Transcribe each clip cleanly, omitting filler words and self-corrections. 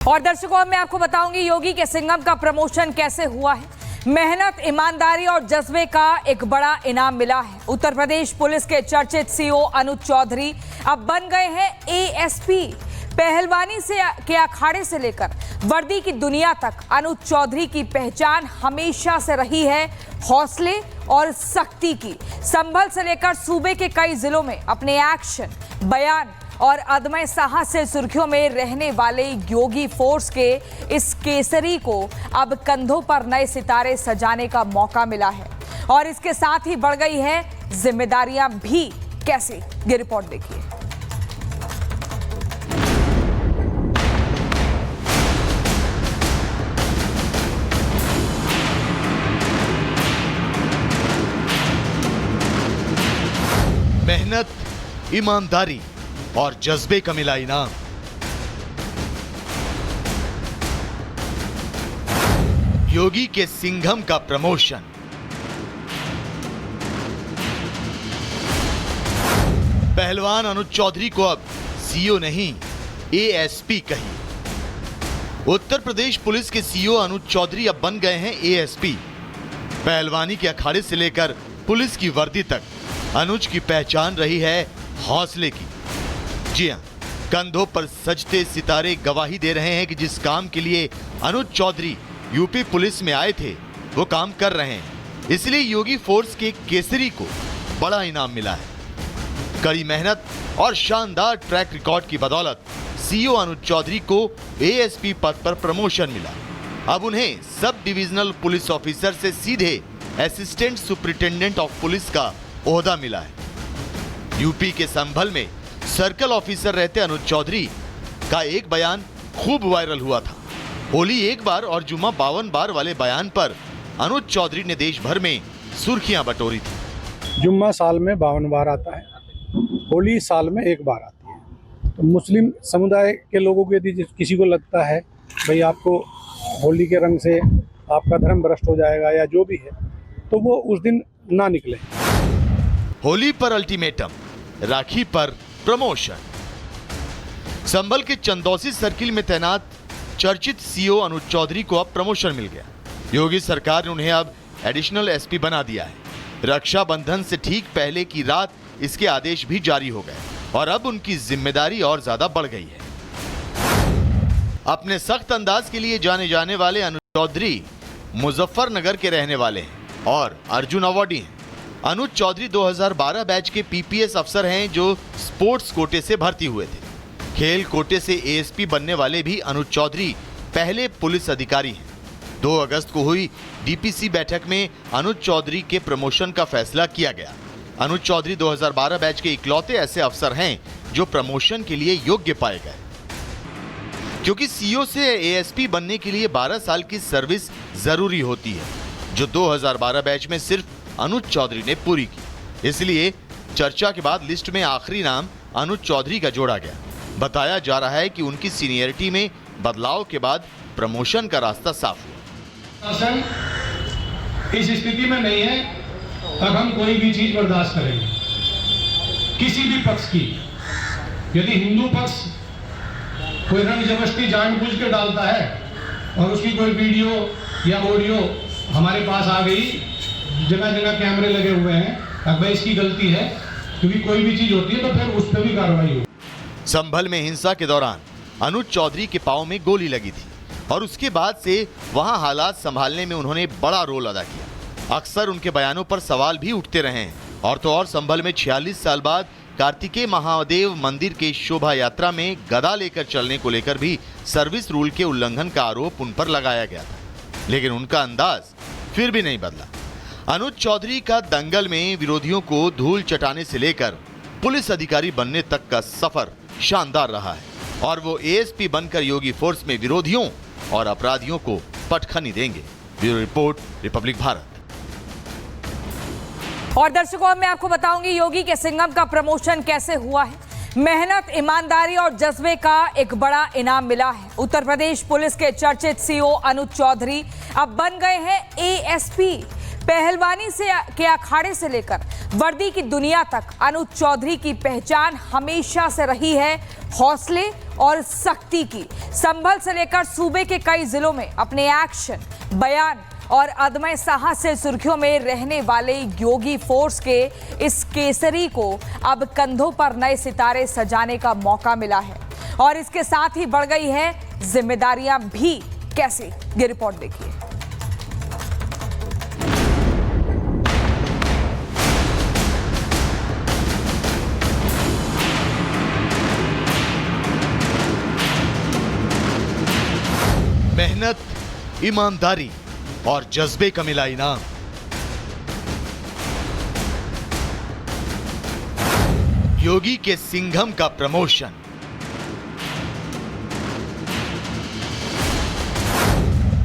और दर्शकों, अब मैं आपको बताऊंगी योगी के सिंघम का प्रमोशन कैसे हुआ है। मेहनत, ईमानदारी और जज्बे का एक बड़ा इनाम मिला है। उत्तर प्रदेश पुलिस के चर्चित सीओ अनुज चौधरी अब बन गए हैं एएसपी। पहलवानी से के अखाड़े से लेकर वर्दी की दुनिया तक अनुज चौधरी की पहचान हमेशा से रही है हौसले और सख्ती की। संभल से लेकर सूबे के कई जिलों में अपने एक्शन, बयान और अदम्य साहस से सुर्खियों में रहने वाले योगी फोर्स के इस केसरी को अब कंधों पर नए सितारे सजाने का मौका मिला है और इसके साथ ही बढ़ गई है जिम्मेदारियां भी। कैसे, ये रिपोर्ट देखिए। मेहनत, ईमानदारी और जज्बे का मिला इनाम। योगी के सिंघम का प्रमोशन। पहलवान अनुज चौधरी को अब सीओ नहीं, एएसपी कहिए। उत्तर प्रदेश पुलिस के सीओ अनुज चौधरी अब बन गए हैं एएसपी। पहलवानी के अखाड़े से लेकर पुलिस की वर्दी तक अनुज की पहचान रही है हौसले की। जी हां, कंधों पर सजते सितारे गवाही दे रहे हैं कि जिस काम के लिए अनुज चौधरी यूपी पुलिस में आए थे वो काम कर रहे हैं। इसलिए योगी फोर्स के केसरी को बड़ा इनाम मिला है। कड़ी मेहनत और शानदार ट्रैक रिकॉर्ड की बदौलत सीओ अनुज चौधरी को एएसपी पद पर प्रमोशन मिला। अब उन्हें सब डिविजनल पुलिस ऑफिसर से सीधे असिस्टेंट सुपरिटेंडेंट ऑफ पुलिस का ओहदा मिला है। यूपी के संभल में सर्कल ऑफिसर रहते अनुज चौधरी का एक बयान खूब वायरल हुआ था। होली एक बार और जुम्मा 52 बार वाले बयान पर अनुज चौधरी ने देश भर में सुर्खियां बटोरी थी। जुम्मा साल में 52 बार आता है, होली साल में एक बार आती है। तो मुस्लिम समुदाय के लोगों को यदि किसी को लगता है भाई आपको होली के रंग से आपका धर्म भ्रष्ट हो जाएगा या जो भी है, तो वो उस दिन ना निकले। होली पर अल्टीमेटम, राखी पर प्रमोशन। संभल के चंदौसी सर्किल में तैनात चर्चित सीओ अनुज चौधरी को अब प्रमोशन मिल गया। योगी सरकार ने उन्हें अब एडिशनल एसपी बना दिया है। रक्षाबंधन से ठीक पहले की रात इसके आदेश भी जारी हो गए और अब उनकी जिम्मेदारी और ज्यादा बढ़ गई है। अपने सख्त अंदाज के लिए जाने जाने वाले अनुज चौधरी मुजफ्फरनगर के रहने वाले हैं और अर्जुन अवार्डी हैं। अनुज चौधरी 2012 बैच के पीपीएस अफसर हैं जो स्पोर्ट्स कोटे से भर्ती हुए थे। खेल कोटे से एएसपी बनने वाले भी अनुज चौधरी पहले पुलिस अधिकारी हैं। 2 अगस्त को हुई डीपीसी बैठक में अनुज चौधरी के प्रमोशन का फैसला किया गया। अनुज चौधरी 2012 बैच के इकलौते ऐसे अफसर हैं जो प्रमोशन के लिए योग्य पाए गए, क्योंकि सीओ से एएसपी बनने के लिए 12 साल की सर्विस जरूरी होती है, जो 2012 बैच में सिर्फ अनुज चौधरी ने पूरी की। इसलिए चर्चा के बाद लिस्ट में आखिरी नाम अनुज चौधरी का जोड़ा गया। बताया जा रहा है कि उनकी सीनियरिटी में बदलाव के बाद प्रमोशन का रास्ता साफ हुआ। शासन इस स्थिति में नहीं है अब हम कोई भी चीज बर्दाश्त करेंगे किसी भी पक्ष की। यदि हिंदू पक्ष कोई रंग जबरदस्ती जानबूझ के डालता है और उसकी कोई वीडियो या ऑडियो हमारे पास आ गई, जगह जगह कैमरे लगे हुए हैं, अब इसकी गलती है, क्योंकि कोई भी चीज होती है तो फिर उस पर भी कार्रवाई हो। संभल में हिंसा के दौरान अनुज चौधरी के पांव में गोली लगी थी और उसके बाद से वहां हालात संभालने में उन्होंने बड़ा रोल अदा किया। अक्सर उनके बयानों पर सवाल भी उठते रहे हैं। और तो और संभल में 46 साल बाद कार्तिकेय महादेव मंदिर के शोभा यात्रा में गदा लेकर चलने को लेकर भी सर्विस रूल के उल्लंघन का आरोप उन पर लगाया गया था, लेकिन उनका अंदाज फिर भी नहीं बदला। अनुज चौधरी का दंगल में विरोधियों को धूल चटाने से लेकर पुलिस अधिकारी बनने तक का सफर शानदार रहा है और वो एएसपी बनकर योगी फोर्स में विरोधियों और अपराधियों को पटखनी देंगे। Bureau report, Republic Bharat. और दर्शकों, अब मैं आपको बताऊंगी योगी के सिंघम का प्रमोशन कैसे हुआ है। मेहनत, ईमानदारी और जज्बे का एक बड़ा इनाम मिला है। उत्तर प्रदेश पुलिस के चर्चित सीओ अनुज चौधरी अब बन गए हैं एएसपी। पहलवानी के अखाड़े से लेकर वर्दी की दुनिया तक अनुज चौधरी की पहचान हमेशा से रही है हौसले और सख्ती की। संभल से लेकर सूबे के कई जिलों में अपने एक्शन, बयान और अदम्य साहस से सुर्खियों में रहने वाले योगी फोर्स के इस केसरी को अब कंधों पर नए सितारे सजाने का मौका मिला है और इसके साथ ही बढ़ गई है जिम्मेदारियां भी। कैसे, ये रिपोर्ट देखिए। मेहनत, ईमानदारी और जज्बे का मिला इनाम। योगी के सिंघम का प्रमोशन।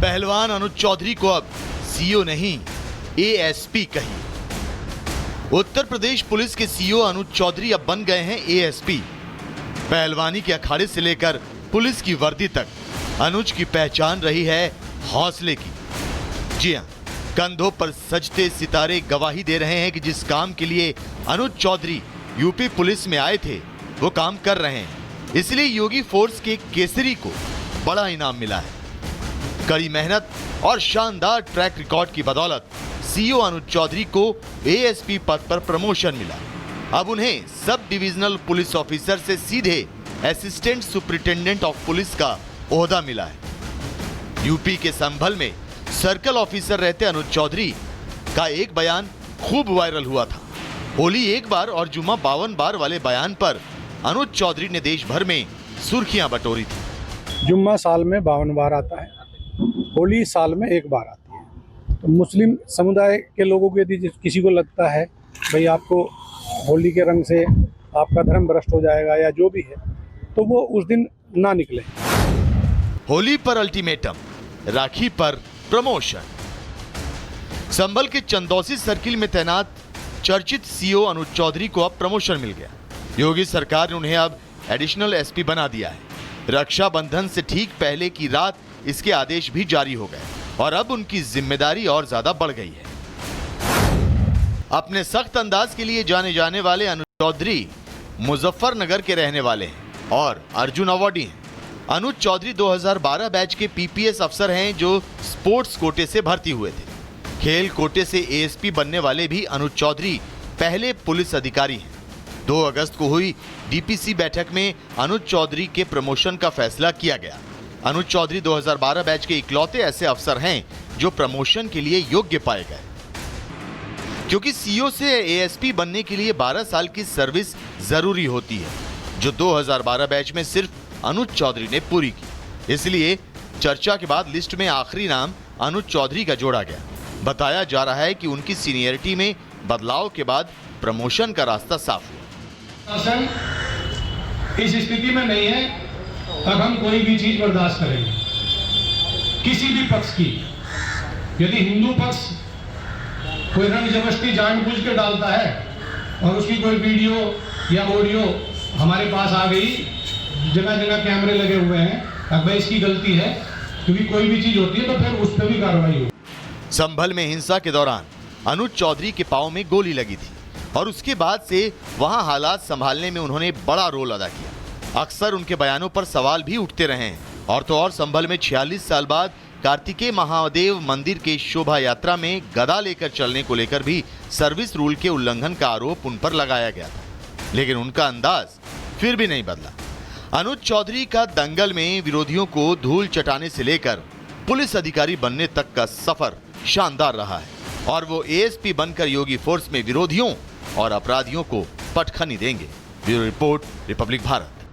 पहलवान अनुज चौधरी को अब सीओ नहीं, एएसपी कहिए। उत्तर प्रदेश पुलिस के सीओ अनुज चौधरी अब बन गए हैं एएसपी। पहलवानी के अखाड़े से लेकर पुलिस की वर्दी तक अनुज की पहचान रही है हौसले की। जी हां, कंधों पर सजते सितारे गवाही दे रहे हैं कि जिस काम के लिए अनुज चौधरी यूपी पुलिस में आए थे वो काम कर रहे हैं। इसलिए योगी फोर्स के केसरी को बड़ा इनाम मिला है। कड़ी मेहनत और शानदार ट्रैक रिकॉर्ड की बदौलत सीओ अनुज चौधरी को एएसपी पद पर प्रमोशन मिला। अब उन्हें सब डिविजनल पुलिस ऑफिसर से सीधे असिस्टेंट सुपरिटेंडेंट ऑफ पुलिस का ओहदा मिला है। यूपी के संभल में सर्कल ऑफिसर रहते अनुज चौधरी का एक बयान खूब वायरल हुआ था। होली एक बार और जुम्मा 52 बार वाले बयान पर अनुज चौधरी ने देश भर में सुर्खियां बटोरी थी। जुम्मा साल में 52 बार आता है, होली साल में एक बार आती है। तो मुस्लिम समुदाय के लोगों को यदि किसी को लगता है भाई आपको होली के रंग से आपका धर्म भ्रष्ट हो जाएगा या जो भी है, तो वो उस दिन ना निकले। होली पर अल्टीमेटम, राखी पर प्रमोशन। संभल के चंदौसी सर्किल में तैनात चर्चित सीओ अनुज चौधरी को अब प्रमोशन मिल गया। योगी सरकार ने उन्हें अब एडिशनल एसपी बना दिया है। रक्षाबंधन से ठीक पहले की रात इसके आदेश भी जारी हो गए और अब उनकी जिम्मेदारी और ज्यादा बढ़ गई है। अपने सख्त अंदाज के लिए जाने जाने वाले अनुज चौधरी मुजफ्फरनगर के रहने वाले हैं और अर्जुन अवार्डी हैं। अनुज चौधरी 2012 बैच के पीपीएस अफसर हैं जो स्पोर्ट्स कोटे से भर्ती हुए थे। खेल कोटे से एएसपी बनने वाले भी अनुज चौधरी पहले पुलिस अधिकारी हैं। 2 अगस्त को हुई डीपीसी बैठक में अनुज चौधरी के प्रमोशन का फैसला किया गया। अनुज चौधरी 2012 बैच के इकलौते ऐसे अफसर हैं जो प्रमोशन के लिए योग्य पाए गए, क्योंकि सीओ से एएसपी बनने के लिए 12 साल की सर्विस जरूरी होती है, जो 2012 बैच में सिर्फ अनुज चौधरी ने पूरी की। इसलिए चर्चा के बाद लिस्ट में आखिरी नाम अनुज चौधरी का जोड़ा गया। बताया जा रहा है कि उनकी सीनियरिटी में बदलाव के बाद प्रमोशन का रास्ता साफ हुआ। शासन इस स्थिति में नहीं है अब हम कोई भी चीज बर्दाश्त करेंगे किसी भी पक्ष की। यदि हिंदू पक्ष कोई रंग जबरदस्ती जानबूझ के डालता है और उसकी कोई वीडियो या ऑडियो हमारे पास आ गई, जगह जगह कैमरे लगे हुए हैं, अब इसकी गलती है, क्योंकि कोई भी चीज होती है तो फिर उस पर भी कार्रवाई हो। संभल में हिंसा के दौरान अनुज चौधरी के पांव में गोली लगी थी और उसके बाद से वहां हालात संभालने में उन्होंने बड़ा रोल अदा किया। अक्सर उनके बयानों पर सवाल भी उठते रहे हैं। और तो और संभल में 46 साल बाद कार्तिकेय महादेव मंदिर के शोभा यात्रा में गदा लेकर चलने को लेकर भी सर्विस रूल के उल्लंघन का आरोप उन पर लगाया गया था, लेकिन उनका अंदाज फिर भी नहीं बदला। अनुज चौधरी का दंगल में विरोधियों को धूल चटाने से लेकर पुलिस अधिकारी बनने तक का सफर शानदार रहा है और वो एएसपी बनकर योगी फोर्स में विरोधियों और अपराधियों को पटखनी देंगे। Bureau report, Republic Bharat.